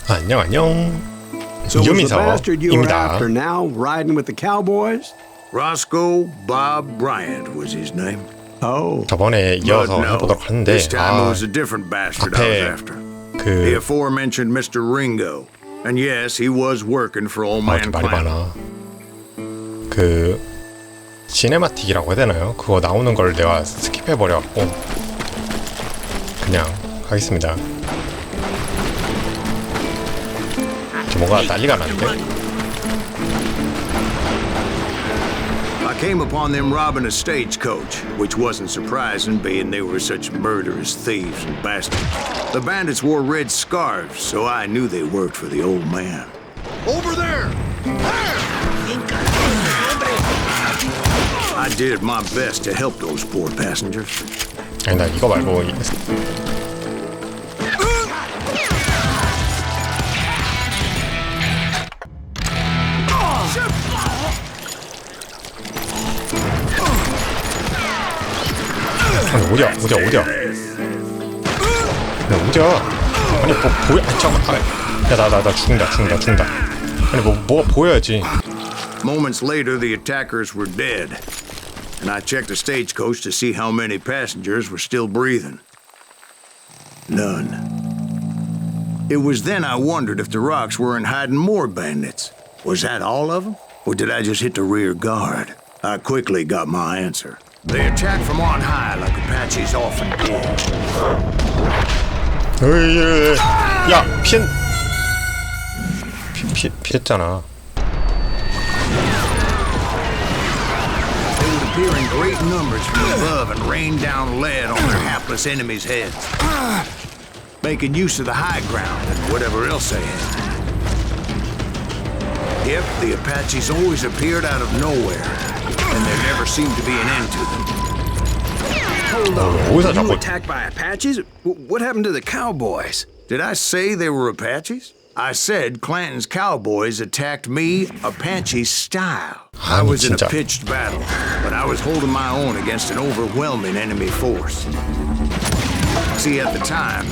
안녕. So was the bastard you were 이민서입니다. after now riding with the cowboys? Roscoe Bob Bryant was his name. Oh, 저번에 But 이어서 no, 해보도록 하는데 this time it was a different bastard I was 앞에 after. The 그 aforementioned Mr. Ringo. And yes, he was working for old man 말이 Clanton. 많아. 그 시네마틱이라고 해야 되나요? 그거 나오는 걸 내가 스킵해버려갖고 그냥 하겠습니다. 뭐가 난리가 났는데? I came upon them robbing a stagecoach, which wasn't surprising, being they were such murderous thieves and bastards. The bandits wore red scarves, so I knew they worked for the old man. Over there! I did my best to help those poor passengers. 아니 나 이거 말고 아니 어디야 아니 뭐 보여 잠깐만 나 죽는다 아니 뭐가 보여야지. Moments later, the attackers were dead, and I checked the stagecoach to see how many passengers were still breathing. None. It was then I wondered if the rocks weren't hiding more bandits. Was that all of them? Or did I just hit the rear guard? I quickly got my answer. They attacked from on high like Apaches often did. 야 피했잖아. They would appear in great numbers from above and rain down lead on their hapless enemies' heads, making use of the high ground and whatever else they had. Yep, the Apaches always appeared out of nowhere, and there never seemed to be an end to them. hold 어디서 on. You 자꾸 attacked by Apaches? What happened to the cowboys? Did I say they were Apaches? I said Clanton's cowboys attacked me Apache style. I was in a 진짜. pitched battle, but I was holding my own against an overwhelming enemy force. See, at the time,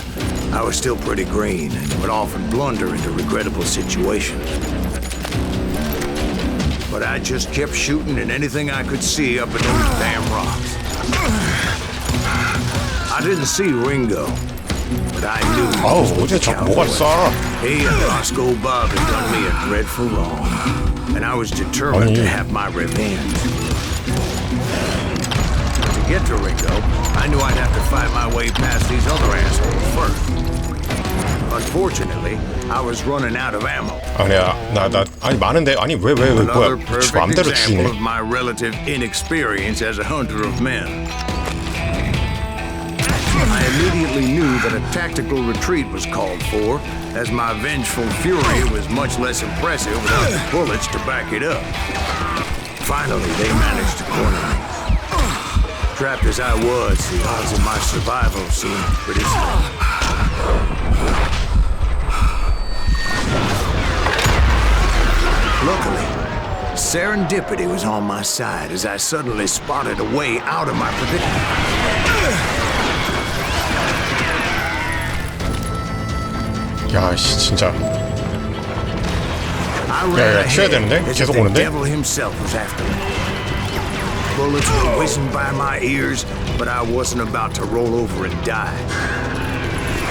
I was still pretty green and would often blunder into regrettable situations. But I just kept shooting at anything I could see up in those damn rocks. I didn't see Ringo, but I knew he 아우 was with 어제 the 자꾸 뭐가 cowboys. 있어? He and Roscoe Bob had done me a dreadful wrong, and I was determined to have my revenge. To get to Ringo, I knew I'd have to fight my way past these other assholes first. Unfortunately, I was running out of ammo. 아니야 아니 많은데 아니 왜 Another 뭐야 perfect 맘대로 example of 죽이네. my relative inexperience as a hunter of men. I immediately knew that a tactical retreat was called for, as my vengeful fury was much less impressive without the bullets to back it up. Finally, they managed to corner me. Trapped as I was, the odds of my survival seemed pretty slim. Luckily, serendipity was on my side as I suddenly spotted a way out of my predicament. 야씨 진짜. I ran 튀어야 ahead 되는데? as if 계속 the 오는데? devil himself was after me. Bullets were whizzing by my ears, but I wasn't about to roll over and die.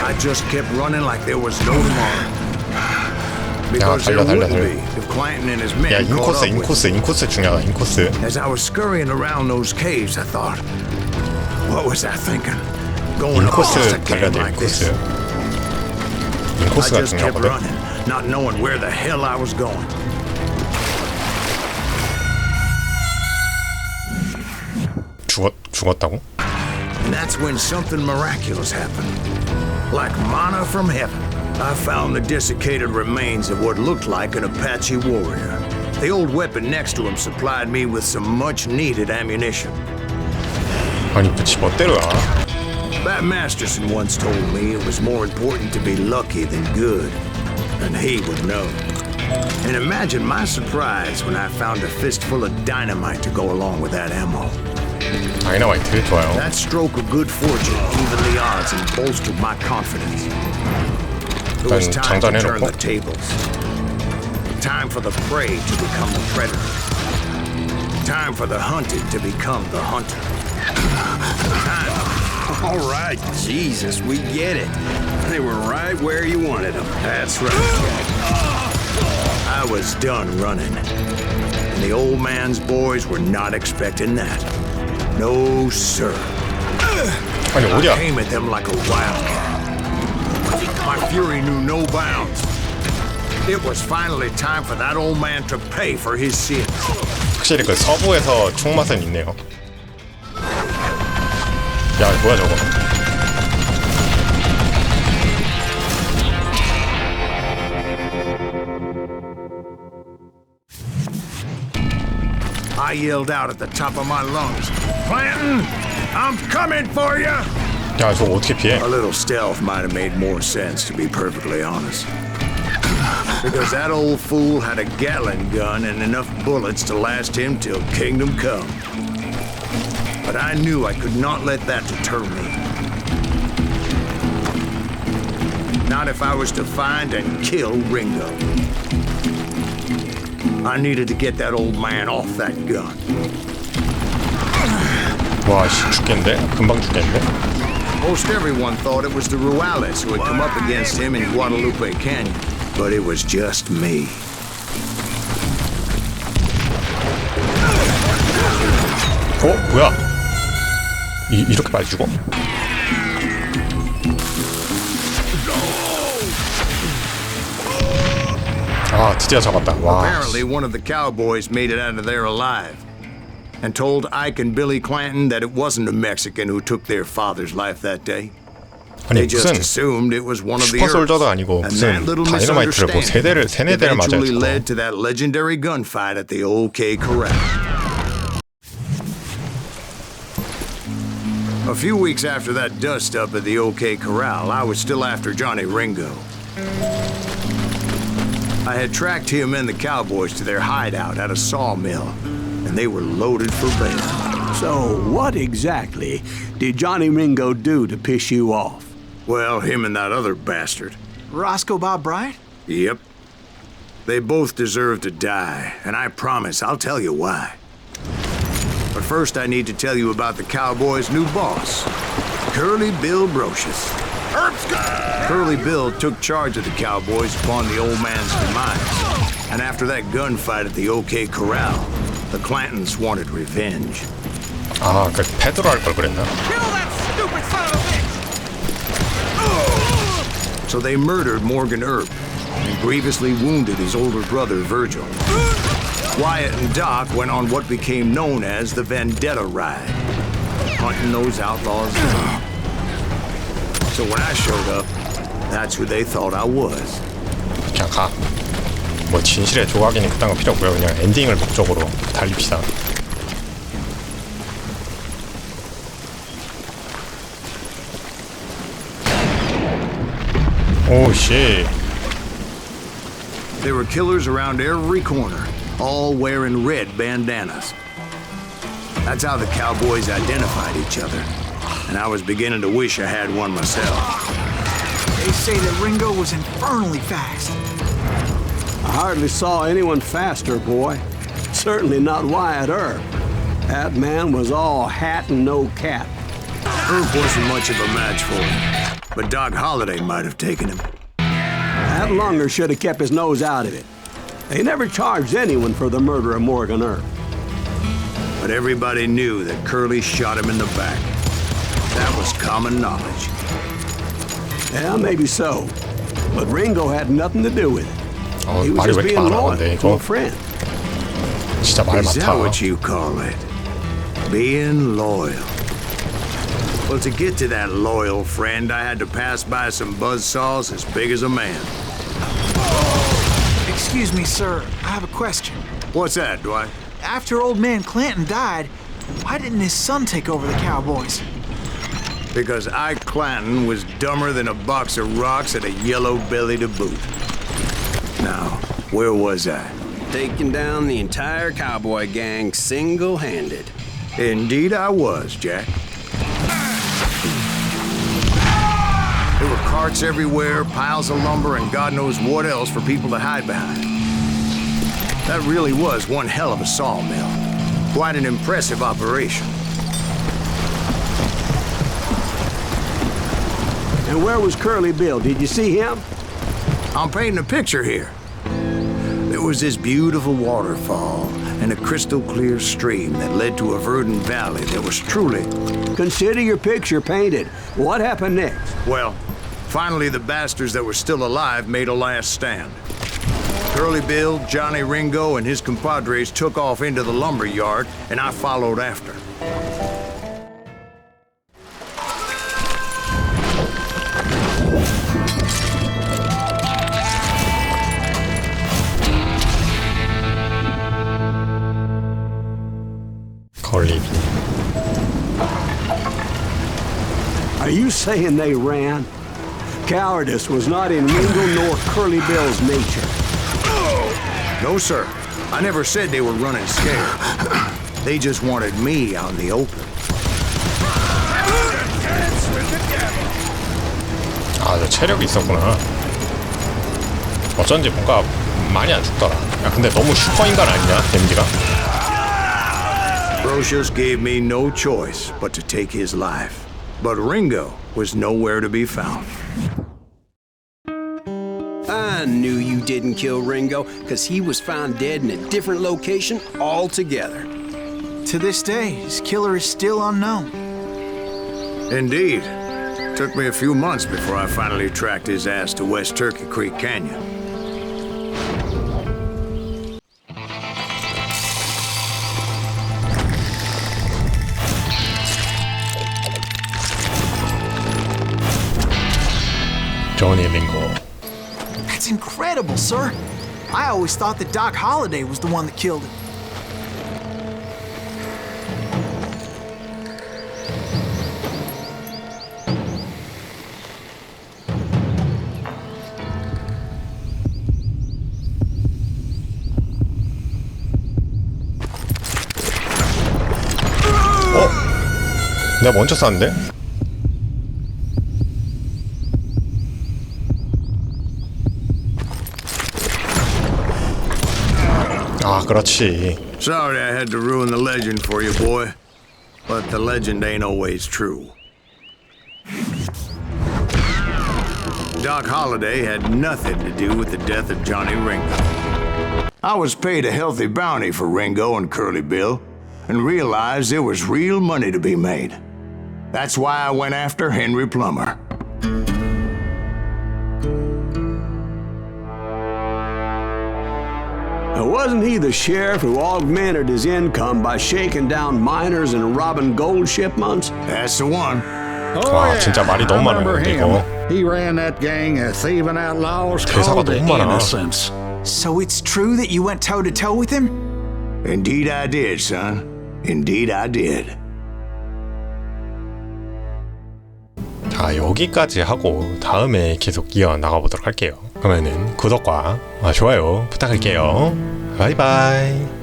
I just kept running like there was no tomorrow. Because there 달려. wouldn't be if Clanton and his men 야 caught up with me. 인코스 중요하다 인코스. As I was scurrying around those caves, I thought, what was I thinking? Going across a 인코스 달려야 game 돼 like this. 인코스. I 인코스가 just kept 중요하거든. running, not knowing where the hell I was going. 죽었다고? And that's when something miraculous happened. Like manna from heaven, I found the desiccated remains of what looked like an Apache warrior. The old weapon next to him supplied me with some much-needed ammunition. 아니 지 멋대로야. Bat Masterson once told me it was more important to be lucky than good, and he would know. And imagine my surprise when I found a fistful of dynamite to go along with that ammo. 다이너마이트 좋아요. That stroke of good fortune evened the odds and bolstered my confidence. It was 일단 time to turn 장전해놓고 the tables. Time for the prey to become the predator. Time for the hunted to become the hunter. All right, Jesus, we get it. They were right where you wanted them. That's right, Jack. I was done running. And the old man's boys were not expecting that. No, sir. 아니 I 어디야? came at them like a wildcat. My fury knew no bounds. It was finally time for that old man to pay for his sins. 확실히 그 서부에서 총맛은 있네요. 야 뭐야 저거? I yelled out at the top of my lungs, "Clanton, I'm coming for you!" 야 저거 어떻게 피해? A little stealth might have made more sense, to be perfectly honest. Because that old fool had a Gatling gun and enough bullets to last him till kingdom come. But I knew I could not let that deter me. Not if I was to find and kill Ringo. I needed to get that old man off that gun. 와 씨 죽겠는데? 금방 죽겠는데? Most everyone thought it was the Juarez who had come up against him in Guadalupe Canyon, but it was just me. 뭐야? 이렇게 빨리 죽어? 아 드디어 잡았다. 와. Apparently, one of the cowboys made it out of there alive and told Ike and Billy Clanton that it wasn't a Mexican who took their father's life that day. 아니 They just 무슨 assumed it was one of the 슈퍼솔저도 Earths. 아니고 And 무슨 that little 다이너마이트를 뭐 세네 대를 맞아야 eventually 죽어. led to that legendary gunfight at the OK Corral. A few weeks after that dust-up at the OK Corral, I was still after Johnny Ringo. I had tracked him and the cowboys to their hideout at a sawmill, and they were loaded for bail. So, what exactly did Johnny Ringo do to piss you off? Well, him and that other bastard. Roscoe Bob Bryant? Yep. They both deserve to die, and I promise I'll tell you why. But first I need to tell you about the Cowboys' new boss, Curly Bill Brocious. Curly Bill took charge of the Cowboys upon the old man's demise, and after that gunfight at the OK Corral, the Clantons wanted revenge. 아, 그 패드로 할 걸 그랬나? So they murdered Morgan Earp and grievously wounded his older brother, Virgil. Wyatt and Doc went on what became known as the Vendetta Ride, hunting those outlaws down. So when I showed up, that's who they thought I was. 그냥 가. 뭐 진실의 조각이니 그딴 거 필요 없고요. 그냥 엔딩을 목적으로 달립시다. 오 씨. There were killers around every corner, all wearing red bandanas. That's how the cowboys identified each other. And I was beginning to wish I had one myself. They say that Ringo was infernally fast. I hardly saw anyone faster, boy. Certainly not Wyatt Earp. That man was all hat and no cap. Earp wasn't much of a match for him, but Doc Holliday might have taken him. That lunger should have kept his nose out of it. They never charged anyone for the murder of Morgan Earp. But everybody knew that Curly shot him in the back. That was common knowledge. Yeah, maybe so. But Ringo had nothing to do with it. He was 말이 just 왜 이렇게 being 많아 loyal 근데 to a 이거 friend. 진짜 말 Is that 많다. what you call it? Being loyal. Well, to get to that loyal friend, I had to pass by some buzzsaws as big as a man. Excuse me, sir. I have a question. What's that, Dwight? After old man Clanton died, why didn't his son take over the Cowboys? Because Ike Clanton was dumber than a box of rocks and a yellow belly to boot. Now, where was I? Taking down the entire cowboy gang single-handed. Indeed I was, Jack. There were carts everywhere, piles of lumber, and God knows what else for people to hide behind. That really was one hell of a sawmill. Quite an impressive operation. And where was Curly Bill? Did you see him? I'm painting a picture here. There was this beautiful waterfall and a crystal clear stream that led to a verdant valley that was truly... Consider your picture painted. What happened next? Well, finally the bastards that were still alive made a last stand. Curly Bill, Johnny Ringo, and his compadres took off into the lumber yard, and I followed after. 걸리비. Are you saying they ran? Cowardice was not in Ringo nor Curly Bill's nature. No, sir. I never said they were running scared. They just wanted me out in the open. 아, 저 체력이 있었구나. 어쩐지 뭔가 많이 안 죽더라. 야, 근데 너무 슈퍼인간 아니냐, 댐지가? Brocious gave me no choice but to take his life. But Ringo was nowhere to be found. I knew you didn't kill Ringo, because he was found dead in a different location altogether. To this day, his killer is still unknown. Indeed. Took me a few months before I finally tracked his ass to West Turkey Creek Canyon. 조니 링고. That's incredible, sir. I always thought that Doc Holliday was the one that killed him. 내가 먼저 쐈는데? 아, 그렇지. Sorry I had to ruin the legend for you, boy. But the legend ain't always true. Doc Holliday had nothing to do with the death of Johnny Ringo. I was paid a healthy bounty for Ringo and Curly Bill, and realized there was real money to be made. That's why I went after Henry Plummer. Wasn't he the sheriff who augmented his income by shaking down miners and robbing gold shipments? That's the one. 와, 진짜 말이 너무 많아요, 근데 이거. He ran that gang of thieving outlaws 대사가 called the 너무 많아. Innocents. So it's true that you went toe-to-toe with him? Indeed I did, son. Indeed I did. 자, 여기까지 하고 다음에 계속 이어나가 보도록 할게요. 그러면은 구독과 좋아요 부탁할게요. 바이바이.